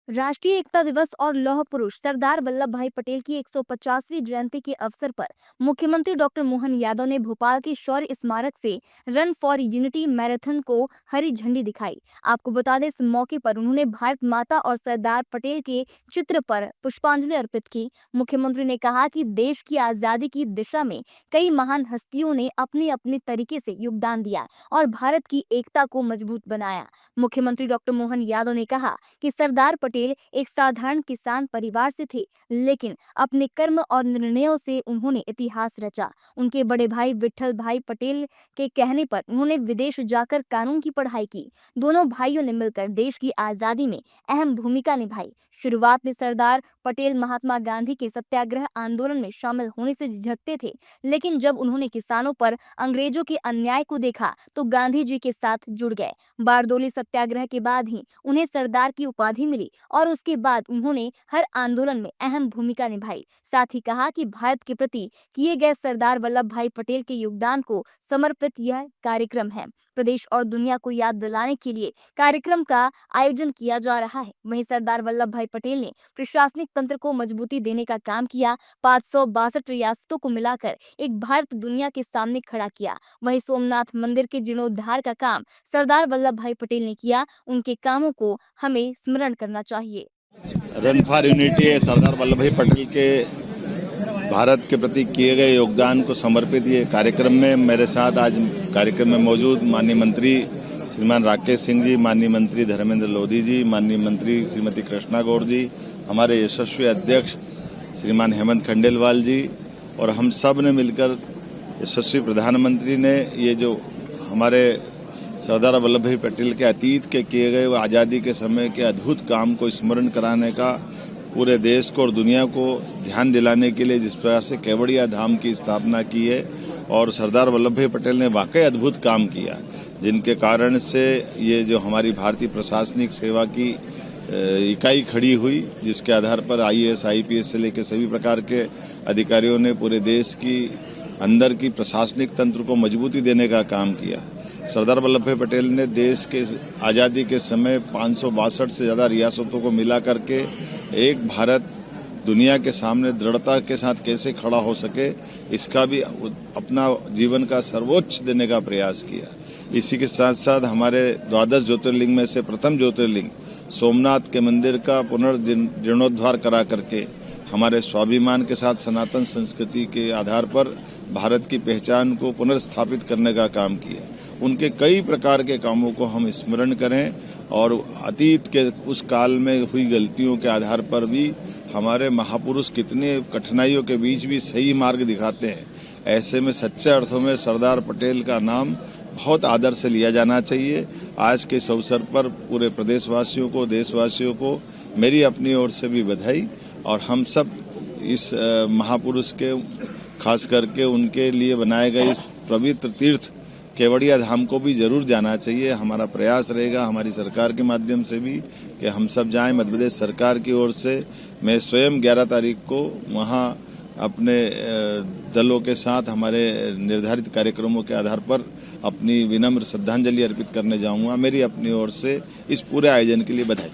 राष्ट्रीय एकता दिवस और लौह पुरुष सरदार वल्लभ भाई पटेल की 150वीं जयंती के अवसर पर मुख्यमंत्री डॉक्टर मोहन यादव ने भोपाल के शौर्य स्मारक से रन फॉर यूनिटी मैराथन को हरी झंडी दिखाई। आपको बता दें, इस मौके पर उन्होंने भारत माता और सरदार पटेल के चित्र पर पुष्पांजलि अर्पित की। मुख्यमंत्री ने कहा कि देश की आजादी की दिशा में कई महान हस्तियों ने अपने अपने तरीके से योगदान दिया और भारत की एकता को मजबूत बनाया। मुख्यमंत्री डॉक्टर मोहन यादव ने कहा कि सरदार पटेल एक साधारण किसान परिवार से थे, लेकिन अपने कर्म और निर्णयों से उन्होंने इतिहास रचा। उनके बड़े भाई विट्ठल भाई पटेल के कहने पर उन्होंने विदेश जाकर कानून की पढ़ाई की। दोनों भाइयों ने मिलकर देश की आजादी में अहम भूमिका निभाई। शुरुआत में सरदार पटेल महात्मा गांधी के सत्याग्रह आंदोलन में शामिल होने से झिझकते थे, लेकिन जब उन्होंने किसानों पर अंग्रेजों के अन्याय को देखा तो गांधी जी के साथ जुड़ गए। बारडोली सत्याग्रह के बाद ही उन्हें सरदार की उपाधि मिली और उसके बाद उन्होंने हर आंदोलन में अहम भूमिका निभाई। साथ ही कहा कि भारत के प्रति किए गए सरदार वल्लभ भाई पटेल के योगदान को समर्पित यह कार्यक्रम है। प्रदेश और दुनिया को याद दिलाने के लिए कार्यक्रम का आयोजन किया जा रहा है। वहीं सरदार वल्लभ भाई पटेल ने प्रशासनिक तंत्र को मजबूती देने का काम किया। 562 रियासतों को मिलाकर एक भारत दुनिया के सामने खड़ा किया। वहीं सोमनाथ मंदिर के जीर्णोद्धार का काम सरदार वल्लभ भाई पटेल ने किया। उनके कामों को हमें स्मरण करना चाहिए। Run for unity Sardar Vallabh भाई पटेल के भारत के प्रति किए गए योगदान को समर्पित ये कार्यक्रम में मेरे साथ आज कार्यक्रम में मौजूद माननीय मंत्री श्रीमान राकेश सिंह जी, माननीय मंत्री धर्मेंद्र लोधी जी, माननीय मंत्री श्रीमती कृष्णा गौड़ जी, हमारे यशस्वी अध्यक्ष श्रीमान हेमंत खंडेलवाल जी और हम सब ने मिलकर यशस्वी प्रधानमंत्री ने ये जो हमारे सरदार वल्लभ भाई पटेल के अतीत के किए गए आज़ादी के समय के अद्भुत काम को स्मरण कराने का, पूरे देश को और दुनिया को ध्यान दिलाने के लिए जिस प्रकार से केवड़िया धाम की स्थापना की है और सरदार वल्लभ भाई पटेल ने वाकई अद्भुत काम किया, जिनके कारण से ये जो हमारी भारतीय प्रशासनिक सेवा की इकाई खड़ी हुई, जिसके आधार पर IAS IPS से लेकर सभी प्रकार के अधिकारियों ने पूरे देश की अंदर की प्रशासनिक तंत्र को मजबूती देने का काम किया। सरदार वल्लभ भाई पटेल ने देश के आज़ादी के समय 562 से ज़्यादा रियासतों को मिला करके एक भारत दुनिया के सामने दृढ़ता के साथ कैसे खड़ा हो सके, इसका भी अपना जीवन का सर्वोच्च देने का प्रयास किया। इसी के साथ साथ हमारे 12 ज्योतिर्लिंग में से प्रथम ज्योतिर्लिंग सोमनाथ के मंदिर का पुनर्जीर्णोद्धार करा करके हमारे स्वाभिमान के साथ सनातन संस्कृति के आधार पर भारत की पहचान को पुनर्स्थापित करने का काम किया। उनके कई प्रकार के कामों को हम स्मरण करें और अतीत के उस काल में हुई गलतियों के आधार पर भी हमारे महापुरुष कितने कठिनाइयों के बीच भी सही मार्ग दिखाते हैं। ऐसे में सच्चे अर्थों में सरदार पटेल का नाम बहुत आदर से लिया जाना चाहिए। आज के इस अवसर पर पूरे प्रदेशवासियों को, देशवासियों को मेरी अपनी ओर से भी बधाई और हम सब इस महापुरुष के खास करके उनके लिए बनाए गए इस पवित्र तीर्थ केवड़िया धाम को भी जरूर जाना चाहिए। हमारा प्रयास रहेगा हमारी सरकार के माध्यम से भी कि हम सब जाएं। मध्य प्रदेश सरकार की ओर से मैं स्वयं 11 तारीख को वहां अपने दलों के साथ हमारे निर्धारित कार्यक्रमों के आधार पर अपनी विनम्र श्रद्धांजलि अर्पित करने जाऊंगा। मेरी अपनी ओर से इस पूरे आयोजन के लिए बधाई।